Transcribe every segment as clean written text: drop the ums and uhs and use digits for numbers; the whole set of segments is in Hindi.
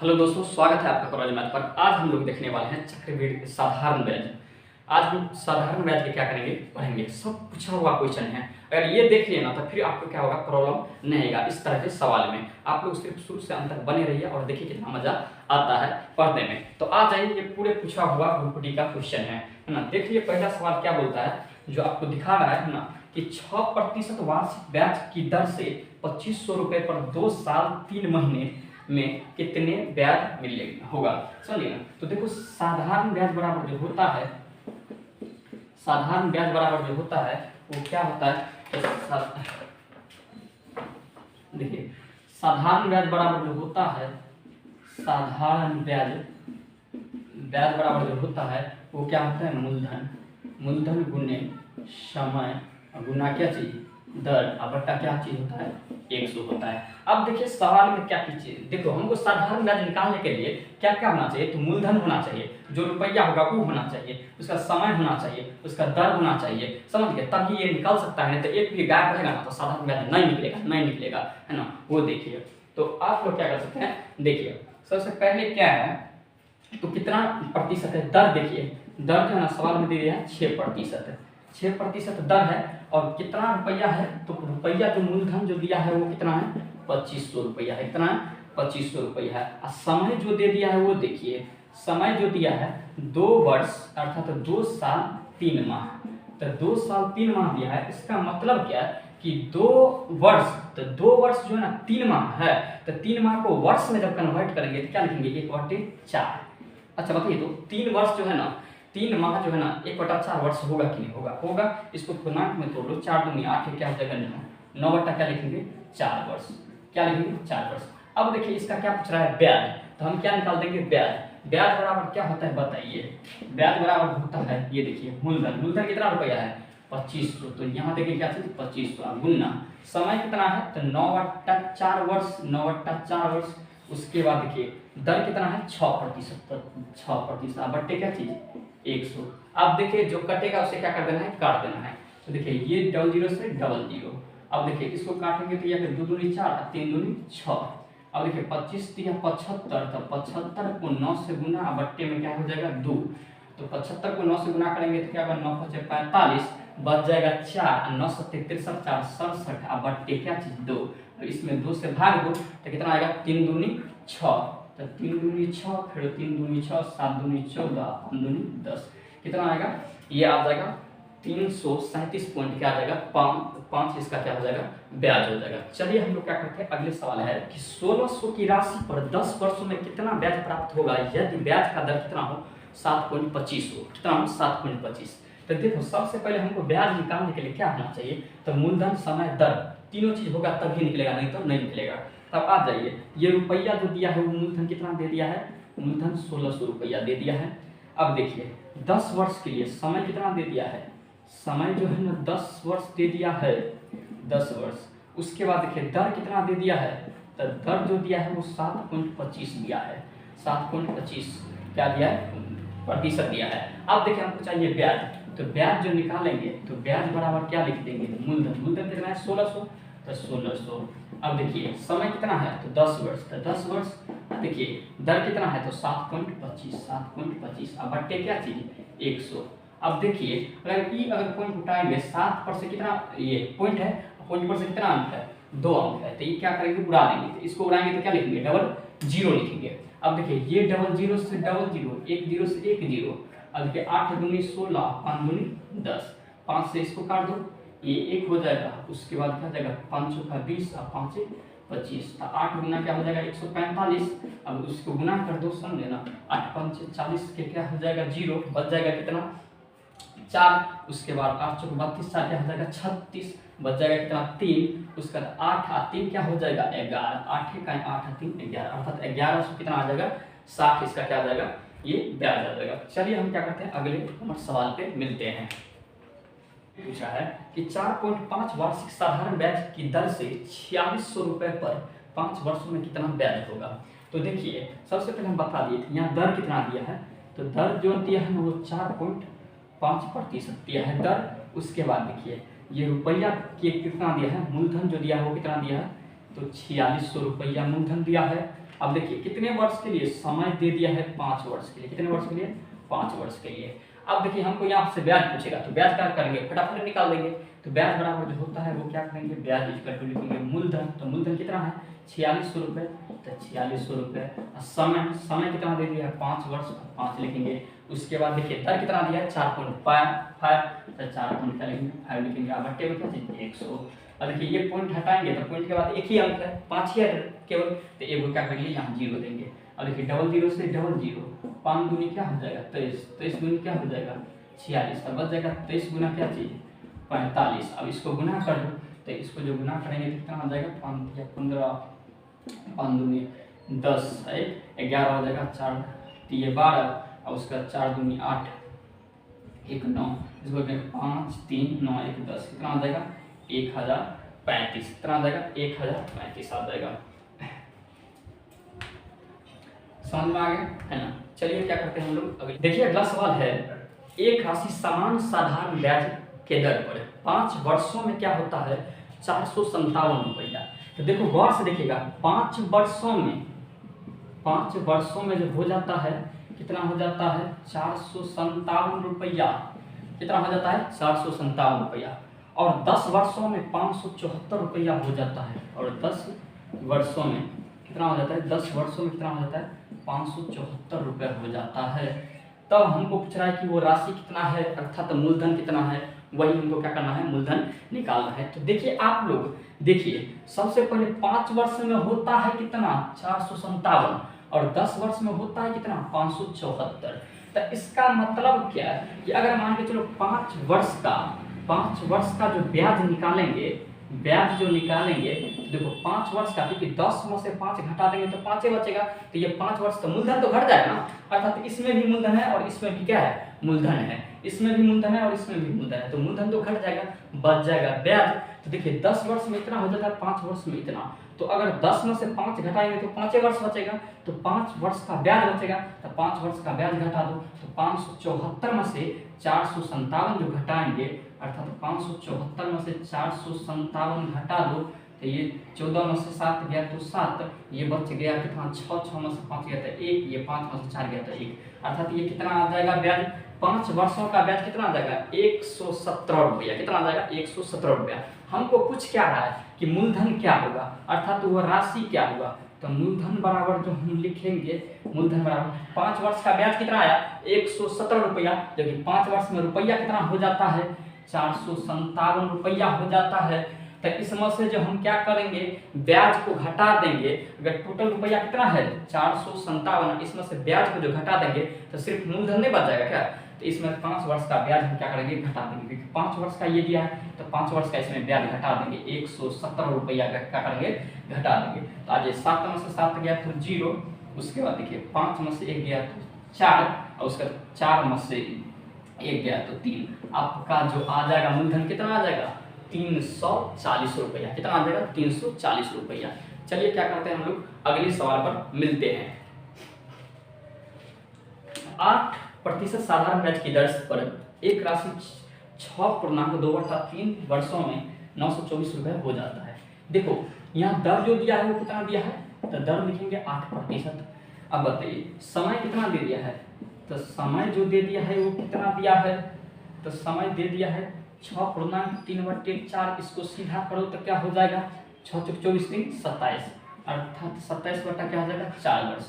हेलो दोस्तों, स्वागत है आपका कॉलेज मैथ पर। आज हम लोग देखने वाले हैं चक्रवृद्धि साधारण ब्याज। आज हम साधारण ब्याज के क्या करेंगे, पढ़ेंगे। सब पूछा हुआ क्वेश्चन है, अगर ये देख लिया ना तो फिर आपको क्या होगा, प्रॉब्लम नहीं आएगा इस तरह के सवाल में। आप लोग सिर्फ शुरू से अंत तक बने रहिए और देखिए कितना मजा आता है पढ़ने में। तो आ जाइए, ये पूरे पूछा हुआ ग्रुप का क्वेश्चन है ना। देखिए पहला सवाल क्या बोलता है, जो आपको दिखा रहा है ना कि 6% वार्षिक ब्याज की दर से 2500 रुपये पर 2 साल 3 महीने में कितने ब्याज मिलेगा होगा, समझिए ना। तो देखो साधारण ब्याज बराबर जो होता है, साधारण ब्याज बराबर जो होता है वो क्या होता है, देखिए साधारण ब्याज बराबर जो होता है, साधारण ब्याज बराबर जो होता है वो क्या होता है, मूलधन गुने समय गुना क्या चीज, दर बट्टा क्या चीज होता है, 100 होता है। अब देखिए सवाल में क्या कीजिए, देखो हमको साधारण ब्याज निकालने के लिए क्या क्या होना चाहिए, तो मूलधन होना चाहिए, जो रुपया होगा वो होना चाहिए, उसका समय होना चाहिए, उसका दर होना चाहिए, समझ गए, तभी ये निकल सकता है। नहीं तो एक भी गायब रहेगा ना तो साधारण ब्याज नहीं निकलेगा, है ना। वो देखिए, तो आप लोग क्या कर सकते हैं, देखिए सबसे पहले क्या है, तो कितना प्रतिशत है, दर देखिए, दर जो है ना सवाल में दे दिया है 6%, 6% दर है और कितना रुपया है, तो रुपया जो मूलधन जो दिया है वो कितना है, 2500 रुपया है, कितना है, 2500 रुपया है। और समय जो दे दिया है वो देखिए, समय जो दिया है 2 वर्ष अर्थात 2 साल 3 माह, तो 2 साल 3 माह दिया है। इसका मतलब क्या है कि 2 वर्ष, तो 2 वर्ष जो है ना 3 माह है, तो 3 माह को वर्ष में जब कन्वर्ट करेंगे तो क्या लिखेंगे, 1/4। अच्छा बताइए, तो 3 वर्ष जो है ना, 3 माह जो है ना 1/4 वर्ष होगा कि नहीं होगा, होगा। इसको पूर्णांक में तोड़ लो, 4 दूनी 8 क्या हो जाएगा, 9 बट्टा क्या लिखेंगे, 4 वर्ष, क्या लिखेंगे, 4 वर्ष। अब देखिए इसका क्या पूछ रहा है, ब्याज, तो हम क्या निकाल देंगे, ब्याज बराबर क्या होता है बताइए, ब्याज बराबर होता है, ये देखिए मूलधन कितना रुपया है, 2500, तो यहाँ देखिए क्या चीज, 2500 गुना समय कितना है, तो 9/4 वर्ष, 9/4 वर्ष। उसके बाद देखिए दर कितना है, 6%, बट्टे क्या चीज, 100। अब देखिए जो कटेगा उसे क्या कर देना है, काट देना है। तो देखिए ये 00 से 00, अब देखिए इसको काटेंगे तो यह 2 दूनी 4 3 दूनी 6। अब देखिए 25 या 75, तो 75 को 9 से गुना, बट्टे में क्या हो जाएगा 2, तो 75 को 9 से गुना करेंगे तो क्या होगा, 9 5 45, बच जाएगा 4, 9 7 63 4 67, अब बट्टे क्या चीज 2, तो इसमें 2 से भाग दो तो कितना आएगा, 3 दूनी 6, तो 3 दूनी 6, फिर 3 दूनी 6, 7 दूनी 14, 5 दूनी 10, कितना आएगा, ये आ जाएगा 337 पॉइंट क्या आ जाएगा, 5 इसका क्या हो जाएगा, ब्याज हो जाएगा। चलिए हम लोग क्या करते हैं, अगले सवाल है कि 1600 की राशि पर 10 वर्षों में कितना ब्याज प्राप्त होगा यदि ब्याज का दर कितना हो, 7.25 हो, कितना हो, 7.25। तो देखो सबसे पहले हमको ब्याज निकालने के लिए क्या होना चाहिए, तो मूलधन समय दर तीनों चीज होगा तभी निकलेगा, नहीं तो नहीं निकलेगा। तब आ जाइए, ये रुपया जो दिया है वो मूलधन कितना दे दिया है, मूलधन 1600 रुपया दे दिया है। अब देखिए 10 वर्ष के लिए समय कितना दे दिया है, समय जो है ना 10 वर्ष दे दिया है, 10 वर्ष। उसके बाद देखिए दर कितना दे दिया है, तो दर जो दिया है वो 7.25 दिया है, 7.25 क्या दिया है, प्रतिशत दिया है। अब देखिए हमको चाहिए ब्याज, तो ब्याज जो निकालेंगे तो ब्याज बराबर क्या लिख देंगे, मूलधन कितना है 1600, तो 1600। अब देखिए समय कितना है, तो 10 वर्ष, तो 10 वर्ष। देखिए दर कितना है, तो 7.25, अब बट्टे क्या चीज, 100। अब देखिए अगर पॉइंट उठाएंगे 7 पर से कितना, ये पॉइंट है, पॉइंट पर से कितना अंक है, 2 अंक है, तो ये क्या करेंगे, उड़ा देंगे, तो इसको उड़ाएंगे तो क्या लिखेंगे, 00 लिखेंगे। अब देखिए ये 00 से 00, 10 से 10। अब देखिए 8 दूनी 16, 5 दूनी 10, 5 से इसको काट दो, ये 1 हो जाएगा। उसके बाद क्या हो जाएगा, 5 का 20 और 5 25, तो 8 गुना क्या हो जाएगा, 145। अब उसको गुना कर दो, समझे ना, 8 5 40 के क्या हो जाएगा 0, बच जाएगा कितना 4। उसके बाद 8 चौक 32, 4 क्या हो जाएगा 36, बच जाएगा कितना 3। उसके बाद 8 और 3 क्या हो जाएगा 11, 8 का 8 और 3 11, अर्थात 1100 कितना आ जाएगा 60, इसका क्या आ जाएगा, ये ब्याज आ जाएगा। चलिए हम क्या करते हैं, अगले नंबर सवाल पे मिलते हैं। पूछा है कि 4.5 वार्षिक साधारण ब्याज की दर से 4600 रुपये पर 5 वर्षों में कितना ब्याज होगा। तो देखिए सबसे पहले हम बता दिए यहाँ दर कितना दिया है, तो दर जो दिया है ना वो 4.5% दिया है दर। उसके बाद देखिए ये रुपया के कितना दिया है, मूलधन जो दिया है वो कितना दिया है, तो 4600 रुपया मूलधन दिया है। अब देखिए कितने वर्ष के लिए समय दे दिया है, 5 वर्ष के लिए। कितने वर्ष के लिए? 5 वर्ष के लिए। अब देखिए हमको यहाँ से ब्याज पूछेगा, तो ब्याज क्या करेंगे, फटाफट निकाल देंगे। तो ब्याज बराबर जो होता है वो क्या करेंगे, ब्याज इक्वल टू लिखेंगे मूलधन। तो मूलधन कितना है, 4600 रुपये, तो 4600 रुपये। समय कितना दे दिया है, 5 वर्ष, 5 लिखेंगे। उसके बाद देखिए दर कितना दिया है, 4.5, तो 4 क्या लिखेंगे, 5 लिखेंगे। अब बट्टे में क्या चाहिए, 100। अब देखिए ये पॉइंट हटाएंगे तो पॉइंट के बाद एक ही अंक है, 5 ही है केवल, तो एक क्या करेंगे, यहाँ 0 देंगे। अब देखिए डबल 0 से डबल 0, 5 दूनी क्या हो जाएगा, 23, 23 दूनी क्या हो जाएगा, 46, तब बच जाएगा 23 गुना क्या चाहिए, 45। अब इसको गुना कर दो, तो इसको जो गुना करेंगे तो कितना हो जाएगा, 5 या 15, 5 दूनी 10, 11 हो जाएगा, 4 ये 12, और उसका 4 दूनी 8, 1 9, इसको 5 3 9 1 10, कितना हो जाएगा, 1035। कितना आ जाएगा, 1035 आ जाएगा। समझ में आ गया है ना। चलिए क्या करते हैं हम लोग अगले। देखिए अगला सवाल है, एक राशि समान साधारण ब्याज के दर पर 5 वर्षों में क्या होता है, 457 रुपया। तो देखो गौर से देखिएगा, 5 वर्षों में जो हो जाता है, कितना हो जाता है, 457 रुपया। कितना हो जाता है, 457 रुपया। और 10 वर्षों में 574 रुपया हो जाता है। और 10 वर्षों में कितना हो जाता है, 10 वर्षों में कितना हो जाता है, 574 रुपये हो जाता है। तब हमको पूछ रहा है कि वो राशि कितना है, अर्थात मूलधन कितना है, वही हमको क्या करना है, मूलधन निकालना है। तो देखिए आप लोग देखिए, सबसे पहले 5 वर्ष में होता है कितना, 457, और 10 वर्ष में होता है कितना, 574। तो इसका मतलब क्या है कि अगर मान के चलो 5 वर्ष का जो ब्याज निकालेंगे, देखो 5 वर्ष का, क्योंकि 10 में से 5 घटा देंगे तो 5 ही बचेगा, तो ये 5 वर्ष तो मूलधन तो घट जाएगा ना, अर्थात इसमें भी मूलधन है और इसमें भी क्या है, मूलधन है। इसमें भी मूलधन है और इसमें भी मूलधन है, तो मूलधन तो घट जाएगा, बच जाएगा ब्याज। तो देखिए 10 वर्ष में इतना हो जाता है, 5 वर्ष में इतना, तो अगर 10 में से 5 घटाएंगे तो 5 वर्ष बचेगा, तो 5 वर्ष का ब्याज बचेगा, तो 5 वर्ष का ब्याज घटा दो, तो 574 में से 457 जो घटाएंगे, अर्थात 574 में से 457 घटा दो, तो ये 14 में से 7 गया तो 7, ये बच गया कितना, 6 में से 5 गया था 1, ये 5 में से 4 गया था 1, अर्थात ये कितना आ जाएगा ब्याज, 5 वर्षों का ब्याज कितना आ जाएगा, 117 रुपया। कितना आ जाएगा, 117 रुपया। हमको पूछ क्या रहा है कि मूलधन क्या होगा, अर्थात वो राशि क्या होगा। तो मूलधन बराबर जो हम लिखेंगे, मूलधन बराबर 5 वर्ष का ब्याज कितना आया, 117 रुपया, जबकि 5 वर्ष में रुपया कितना हो जाता है, 457 रुपया हो जाता है। तो इसमें से जो हम क्या करेंगे, ब्याज को घटा देंगे। अगर टोटल रुपया कितना है 457, इसमें से ब्याज को जो घटा देंगे तो सिर्फ मूलधन नहीं बच जाएगा क्या, तो इसमें 5 वर्ष का ब्याज हम क्या करेंगे, घटा देंगे, क्योंकि 5 वर्ष का ये दिया है तो 5 वर्ष का इसमें ब्याज घटा देंगे, 117 रुपया का क्या करेंगे, घटा देंगे। तो आज 7 में से 7 गया तो 0, उसके बाद देखिए 5 में से 1 गया तो 4, और उसका 4 में से 1 गया तो 3। आपका जो आ जाएगा मूलधन कितना आ जाएगा, 340 रुपया। कितना आ जाएगा, 340 रुपया। चलिए क्या करते हैं हम लोग अगले सवाल पर मिलते हैं। 8% साधारण ब्याज की दर पर एक राशि 6.2/3 वर्षों में 924 रुपये हो जाता है। देखो यहाँ दर जो दिया है वो कितना दिया है, तो दर लिखेंगे 8%। अब बताइए समय कितना दे दिया है, तो समय जो दे दिया है वो कितना दिया है, तो समय दे दिया है 6.3/4। इसको सीधा करो तो क्या हो जाएगा, 6 × 24 = 27, अर्थात 27 बटा क्या हो जाएगा, 4 वर्ष।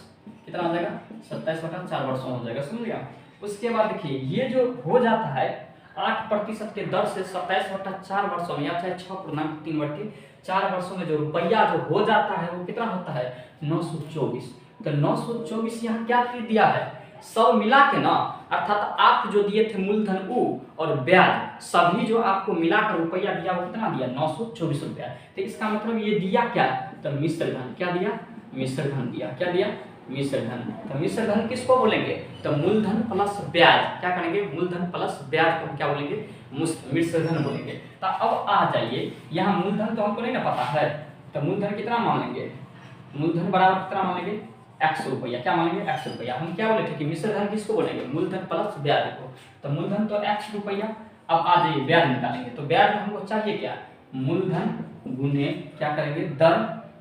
कितना आ जाएगा, 27 बटा 4 वर्षों हो जाएगा, समझ गया। उसके बाद देखिए ये जो हो जाता है 8% के दर से 27 बटा 4 वर्षों में, या चाहे 6.3/4 वर्षों में जो रुपया जो हो जाता है वो कितना होता है, 924। तो 924 यहाँ क्या दिया है, सब मिला के ना, अर्थात आप जो दिए थे मूलधन वो और ब्याज सभी जो आपको मिलाकर रुपया दिया वो कितना दिया, 924 रुपया। तो इसका मतलब ये दिया क्या, तो मिश्र धन। क्या दिया, मिश्र धन दिया। क्या दिया, मिश्र धन। तो मिश्र धन किसको बोलेंगे, तो मूलधन प्लस ब्याज। क्या करेंगे, मूलधन प्लस ब्याज को हम क्या बोलेंगे, मिश्र धन बोलेंगे। तो अब आ जाइए यहाँ मूलधन तो हमको नहीं ना पता है, तो मूलधन कितना मान लेंगे, मूलधन बराबर कितना मान लेंगे, 100 रुपया। क्या मानेंगे, 100 रुपया। हम क्या बोले थे कि मिश्र धन किसको बोलेंगे, मूलधन प्लस ब्याज को। तो मूलधन तो 100 रुपया। अब आ जाइए ब्याज निकालेंगे, तो ब्याज हमको चाहिए क्या, मूलधन गुने क्या करेंगे, दर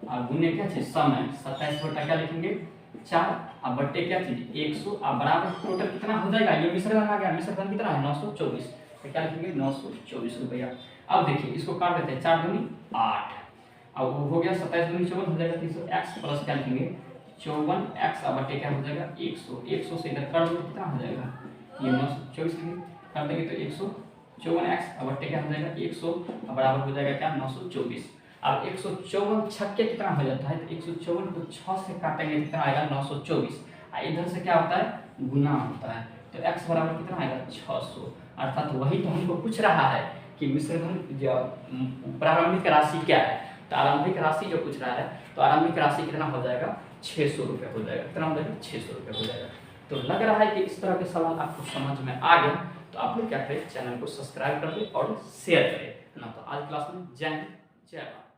और गुने क्या चीज समय 27 बटा क्या लिखेंगे 4 अब बट्टे क्या चीज 100 अब बराबर टोटल कितना हो जाएगा, ये मिश्र धन आ गया, मिश्र धन कितना है 924, तो क्या लिखेंगे 924 रुपया। अब देखिए इसको काट देते हैं, 4 दूनी 8, अब वो हो गया 27 दूनी 54 हो जाएगा 300x प्लस क्या लिखेंगे 54x अब बट्टे क्या हो जाएगा 100, 100 से इधर कर देंगे कितना हो जाएगा ये 924 कर देंगे तो 154x अब बट्टे क्या हो जाएगा 100 अब बराबर हो जाएगा क्या 924। अब 154 छक्के कितना हो जाता है, तो 154 को 6 से काटेंगे कितना आएगा 924, इधर से क्या होता है गुना होता है, तो x बराबर कितना आएगा 600, अर्थात वही तो हमको पूछ रहा है कि मिश्र धन प्रारंभिक राशि क्या है, तो आरंभिक राशि जो पूछ रहा है तो आरंभिक राशि कितना हो जाएगा 600 रुपये हो जाएगा, कितना हो जाएगा 600 रुपये हो जाएगा। तो लग रहा है कि इस तरह के सवाल आपको समझ में आ गया, तो आप लोग क्या करें चैनल को सब्सक्राइब कर दें और शेयर करें ना। तो आज क्लास में जय हिंद जय भारत।